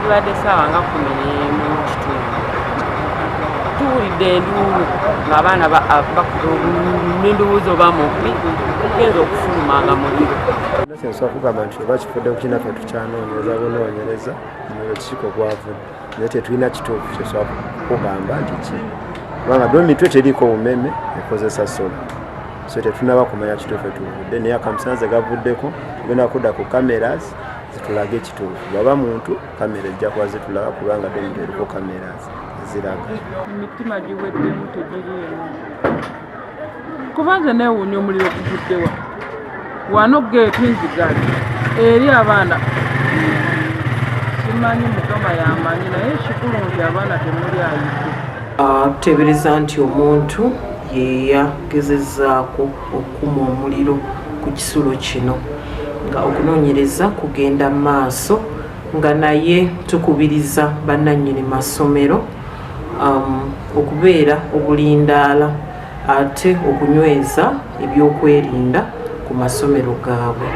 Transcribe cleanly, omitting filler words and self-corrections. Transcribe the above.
Tubadde essaawa nga 10 mu kitundu tuwulidde enduulu ng'abaana n'endowooza oba mubi genza okufuluma nga muliro. Nsobola kugamba nti oba kifudde ku kinaffe tukyanoonyereza bunoonyereza muliro kiki gwavudde naye tetulina kituufu kyesobola kugamba nti ki kubanga ddo mitwe teriiko bumeme ekozesa sola so tetunaba kumanya kituufu etuvudde naye akamusanze gavuddeko tugenda kudda ku cameras zitulage ekituufu bwaba muntu kamera ejja kuba zitulaga kubanga ddo mitwe eriko cameras eziraga emitima giweddemu tegiriimu kubanga neewuunya omuliro guvuddewa wano geetinzigali eri abaana simanyi mukama yamanyi naye kikulu nti abaana temuli ayidde. Tuteebereza nti omuntu yeyagezezzaako okukuma omuliro ku kisulo kino nga okunoonyereza kugenda mu maaso nga naye tukubiriza bannannyini masomero okubeera obulindaala ate okunyweza ebyokwerinda ku masomero gaabwe.